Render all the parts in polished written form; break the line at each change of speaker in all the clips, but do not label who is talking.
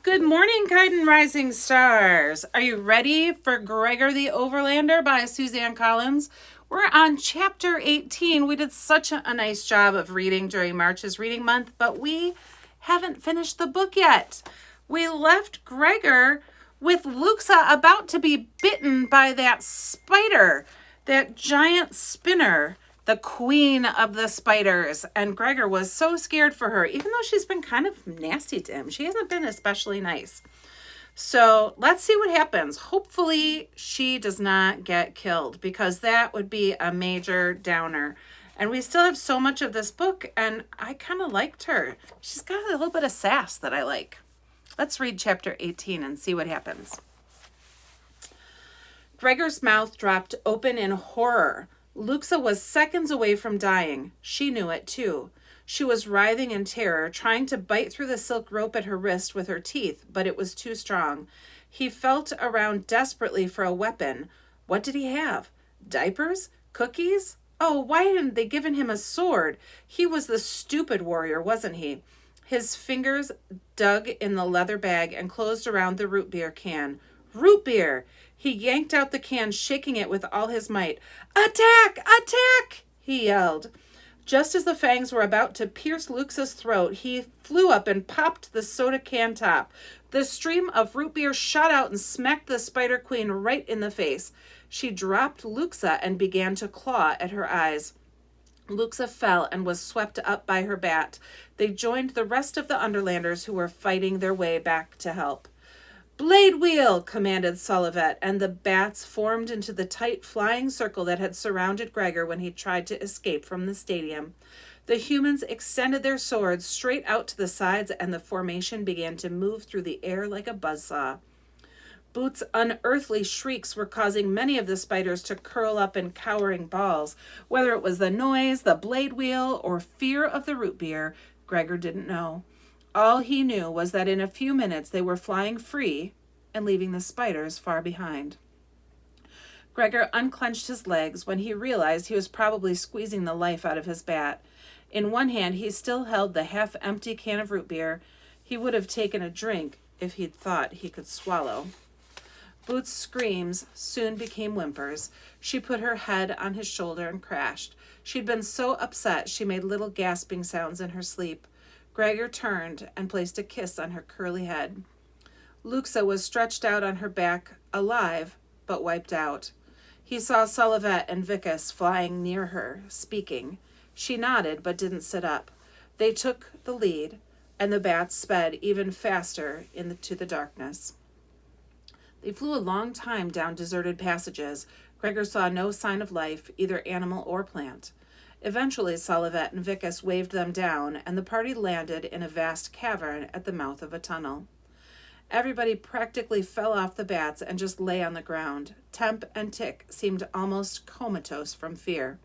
Good morning, kind and rising stars. Are you ready for Gregor the Overlander by Suzanne Collins? We're on chapter 18. We did such a nice job of reading during March's reading month, but we haven't finished the book yet. We left Gregor with Luxa about to be bitten by that spider, that giant spinner, the queen of the spiders. And Gregor was so scared for her, even though she's been kind of nasty to him. She hasn't been especially nice. So let's see what happens. Hopefully she does not get killed, because that would be a major downer. And we still have so much of this book, and I kind of liked her. She's got a little bit of sass that I like. Let's read chapter 18 and see what happens. Gregor's mouth dropped open in horror. Luxa was seconds away from dying. She knew it too. She was writhing in terror, trying to bite through the silk rope at her wrist with her teeth, but it was too strong. He felt around desperately for a weapon. What did he have? Diapers? Cookies? Oh, why hadn't they given him a sword? He was the stupid warrior, wasn't he? His fingers dug in the leather bag and closed around the root beer can. Root beer! He yanked out the can, shaking it with all his might. Attack! Attack! He yelled. Just as the fangs were about to pierce Luxa's throat, he flew up and popped the soda can top. The stream of root beer shot out and smacked the spider queen right in the face. She dropped Luxa and began to claw at her eyes. Luxa fell and was swept up by her bat. They joined the rest of the Underlanders who were fighting their way back to help. Blade wheel, commanded Solivet, and the bats formed into the tight flying circle that had surrounded Gregor when he tried to escape from the stadium. The humans extended their swords straight out to the sides, and the formation began to move through the air like a buzzsaw. Boots' unearthly shrieks were causing many of the spiders to curl up in cowering balls. Whether it was the noise, the blade wheel, or fear of the root beer, Gregor didn't know. All he knew was that in a few minutes they were flying free and leaving the spiders far behind. Gregor unclenched his legs when he realized he was probably squeezing the life out of his bat. In one hand, he still held the half-empty can of root beer. He would have taken a drink if he'd thought he could swallow. Boots' screams soon became whimpers. She put her head on his shoulder and crashed. She'd been so upset she made little gasping sounds in her sleep. Gregor turned and placed a kiss on her curly head. Luxa was stretched out on her back, alive, but wiped out. He saw Solivet and Vicus flying near her, speaking. She nodded, but didn't sit up. They took the lead, and the bats sped even faster into the darkness. They flew a long time down deserted passages. Gregor saw no sign of life, either animal or plant. Eventually, Solivet and Vicus waved them down, and the party landed in a vast cavern at the mouth of a tunnel. Everybody practically fell off the bats and just lay on the ground. Temp and Tick seemed almost comatose from fear.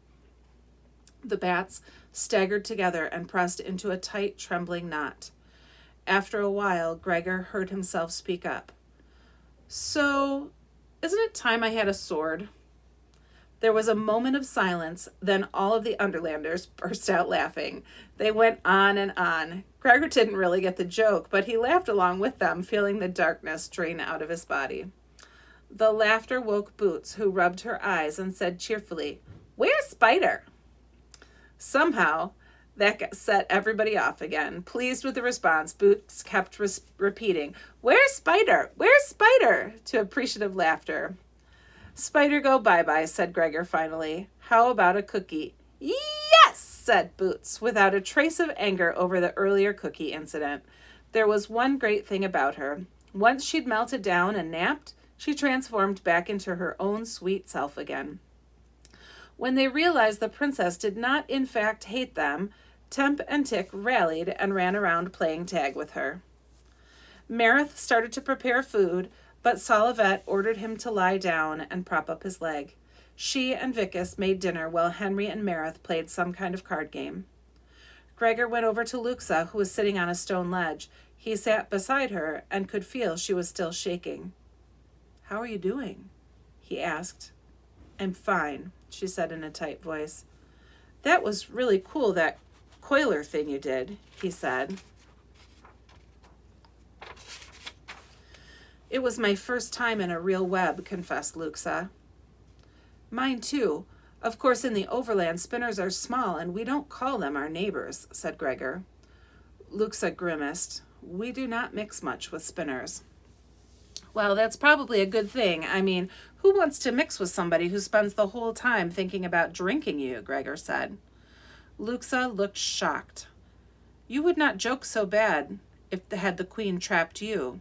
The bats staggered together and pressed into a tight, trembling knot. After a while, Gregor heard himself speak up. So, isn't it time I had a sword? There was a moment of silence, then all of the Underlanders burst out laughing. They went on and on. Gregor didn't really get the joke, but he laughed along with them, feeling the darkness drain out of his body. The laughter woke Boots, who rubbed her eyes and said cheerfully, "Where's Spider?" Somehow, that set everybody off again. Pleased with the response, Boots kept repeating, "Where's Spider? Where's Spider?" to appreciative laughter. "Spider go bye-bye," said Gregor finally. "How about a cookie?" "Yes," said Boots, without a trace of anger over the earlier cookie incident. There was one great thing about her. Once she'd melted down and napped, she transformed back into her own sweet self again. When they realized the princess did not in fact hate them, Temp and Tick rallied and ran around playing tag with her. Marith started to prepare food, but Solivet ordered him to lie down and prop up his leg. She and Vicus made dinner while Henry and Marith played some kind of card game. Gregor went over to Luxa, who was sitting on a stone ledge. He sat beside her and could feel she was still shaking. "How are you doing?" he asked. "I'm fine," she said in a tight voice. "That was really cool, that coiler thing you did," he said. It was my first time in a real web, confessed Luxa. Mine too. Of course, in the overland, spinners are small, and we don't call them our neighbors, said Gregor. Luxa grimaced. We do not mix much with spinners. Well, that's probably a good thing. I mean, who wants to mix with somebody who spends the whole time thinking about drinking you, Gregor said. Luxa looked shocked. You would not joke so bad had the queen trapped you.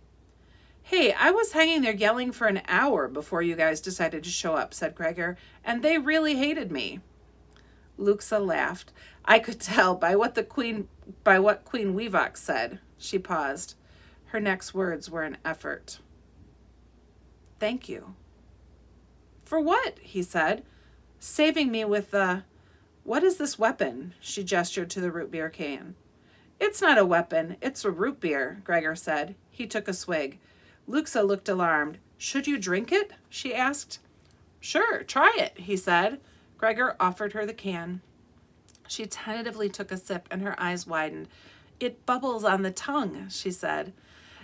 Hey, I was hanging there yelling for an hour before you guys decided to show up, said Gregor, and they really hated me. Luxa laughed. I could tell by what Queen Weevox said. She paused. Her next words were an effort. Thank you. For what? He said. Saving me with the... What is this weapon? She gestured to the root beer can. It's not a weapon. It's a root beer, Gregor said. He took a swig. Luxa looked alarmed. Should you drink it? She asked. Sure, try it, he said. Gregor offered her the can. She tentatively took a sip and her eyes widened. It bubbles on the tongue, she said.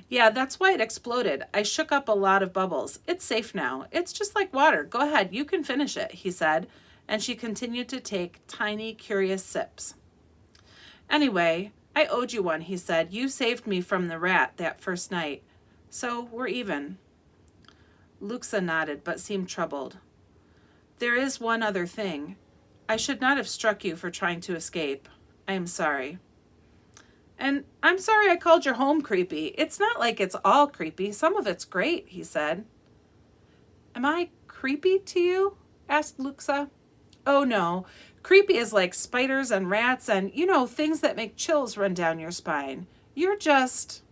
Yeah, that's why it exploded. I shook up a lot of bubbles. It's safe now. It's just like water. Go ahead, you can finish it, he said, and she continued to take tiny, curious sips. Anyway, I owed you one, he said. You saved me from the rat that first night. So we're even. Luxa nodded, but seemed troubled. There is one other thing. I should not have struck you for trying to escape. I am sorry. And I'm sorry I called your home creepy. It's not like it's all creepy. Some of it's great, he said. Am I creepy to you? Asked Luxa. Oh, no. Creepy is like spiders and rats and, things that make chills run down your spine. You're just...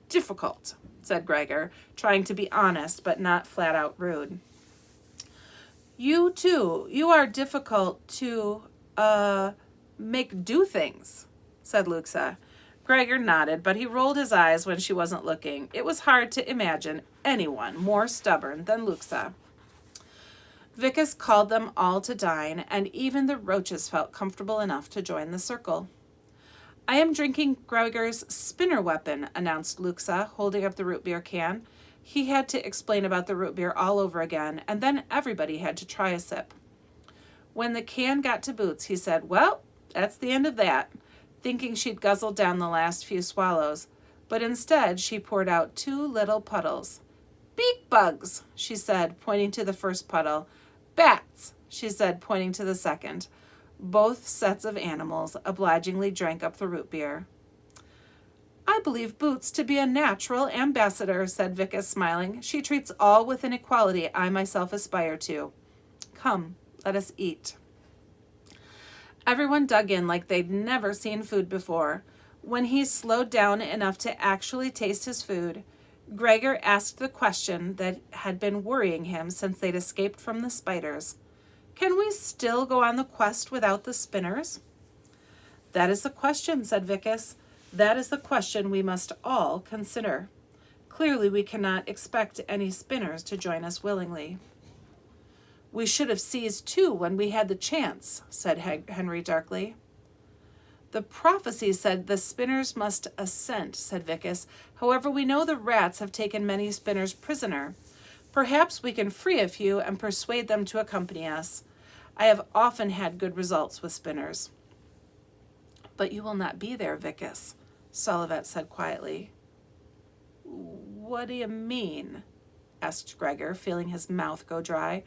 difficult, said Gregor, trying to be honest but not flat out rude. You too. You are difficult to, make do things, said Luxa. Gregor nodded, but he rolled his eyes when she wasn't looking. It was hard to imagine anyone more stubborn than Luxa. Vicus called them all to dine, and even the roaches felt comfortable enough to join the circle. I am drinking Gregor's spinner weapon, announced Luxa, holding up the root beer can. He had to explain about the root beer all over again, and then everybody had to try a sip. When the can got to Boots, he said, Well, that's the end of that, thinking she'd guzzled down the last few swallows, but instead she poured out 2 little puddles. Beak bugs, she said, pointing to the first puddle. Bats, she said, pointing to the second. Both sets of animals obligingly drank up the root beer. I believe Boots to be a natural ambassador, said Vicus, smiling. She treats all with an equality I myself aspire to. Come, let us eat. Everyone dug in like they'd never seen food before. When he slowed down enough to actually taste his food, Gregor asked the question that had been worrying him since they'd escaped from the spiders. Can we still go on the quest without the spinners? That is the question, said Vicus. That is the question we must all consider. Clearly we cannot expect any spinners to join us willingly. We should have seized 2 when we had the chance, said Henry darkly. The prophecy said the spinners must assent, said Vicus. However, we know the rats have taken many spinners prisoner. Perhaps we can free a few and persuade them to accompany us. I have often had good results with spinners. But you will not be there, Vicus, Solivet said quietly. What do you mean? Asked Gregor, feeling his mouth go dry.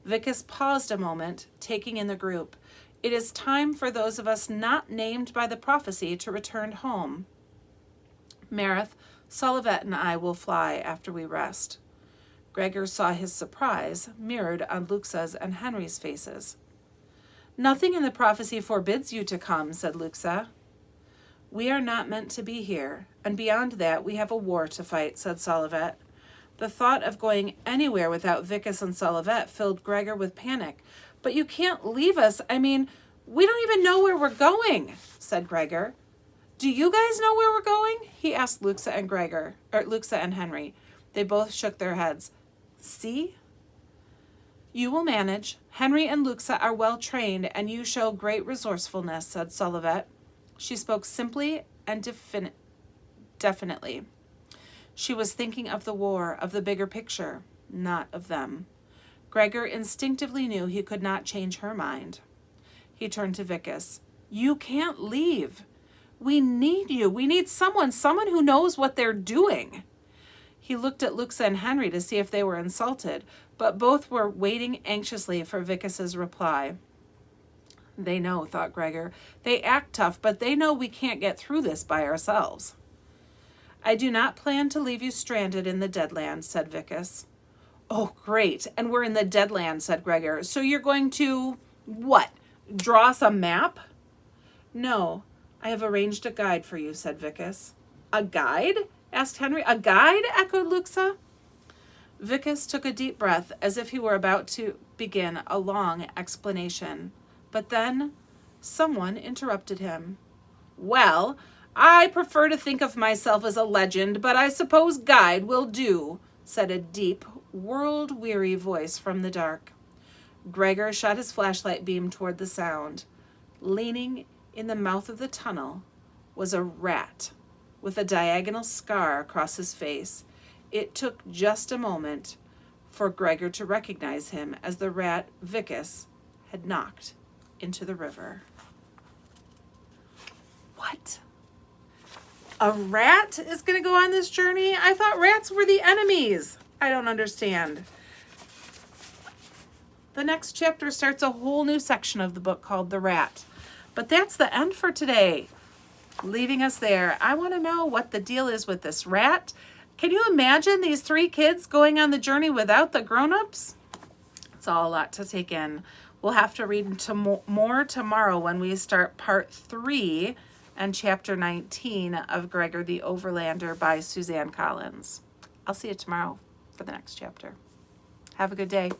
Vicus paused a moment, taking in the group. It is time for those of us not named by the prophecy to return home. Marith, Solivet, and I will fly after we rest. Gregor saw his surprise mirrored on Luxa's and Henry's faces. Nothing in the prophecy forbids you to come, said Luxa. We are not meant to be here, and beyond that we have a war to fight, said Solivet. The thought of going anywhere without Vicus and Solivet filled Gregor with panic. But you can't leave us. I mean, we don't even know where we're going, said Gregor. Do you guys know where we're going? He asked Luxa and Henry. They both shook their heads. See? You will manage. Henry and Luxa are well trained, and you show great resourcefulness, said Solivet. She spoke simply and definitely. She was thinking of the war, of the bigger picture, not of them. Gregor instinctively knew he could not change her mind. He turned to Vicus. You can't leave. We need you. We need someone who knows what they're doing. He looked at Luxa and Henry to see if they were insulted, but both were waiting anxiously for Vicus's reply. They know, thought Gregor. They act tough, but they know we can't get through this by ourselves. I do not plan to leave you stranded in the Deadlands, said Vicus. Oh, great. And we're in the Deadlands, said Gregor. So you're going to, what, draw us a map? No, I have arranged a guide for you, said Vicus. A guide? Asked Henry. A guide? Echoed Luxa. Vicus took a deep breath as if he were about to begin a long explanation. But then someone interrupted him. Well, I prefer to think of myself as a legend, but I suppose guide will do, said a deep, world-weary voice from the dark. Gregor shot his flashlight beam toward the sound. Leaning in the mouth of the tunnel was a rat with a diagonal scar across his face. It took just a moment for Gregor to recognize him as the rat Vicus had knocked into the river. What? A rat is going to go on this journey? I thought rats were the enemies. I don't understand. The next chapter starts a whole new section of the book called The Rat. But that's the end for today. Leaving us there. I want to know what the deal is with this rat. Can you imagine these 3 kids going on the journey without the grown-ups? It's all a lot to take in. We'll have to read more tomorrow when we start part 3 and chapter 19 of Gregor the Overlander by Suzanne Collins. I'll see you tomorrow for the next chapter. Have a good day.